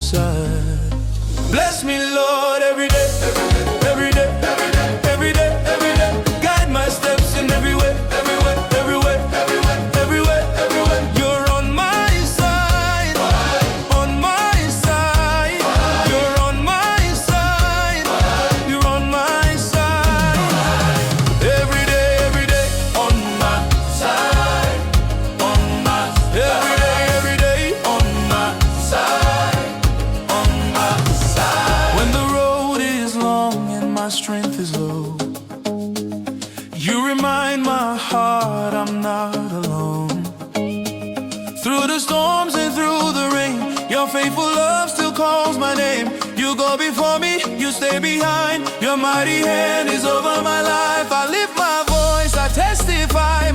side. Bless me, Lord, every day, every day, every day, every day, every day. Guide my steps in every way, everywhere, everywhere, everywhere, everywhere, everywhere. You're on my side, on my side. You're on my side, you're on my side. Every day, on my side, on my every day, on my side, on my side. When the road is long and my strength is low, you remind my heart I'm not alone. Through the storms and through the rain, your faithful love still calls my name. You go before me, you stay behind. Your mighty hand is over my life. I lift my voice, I testify.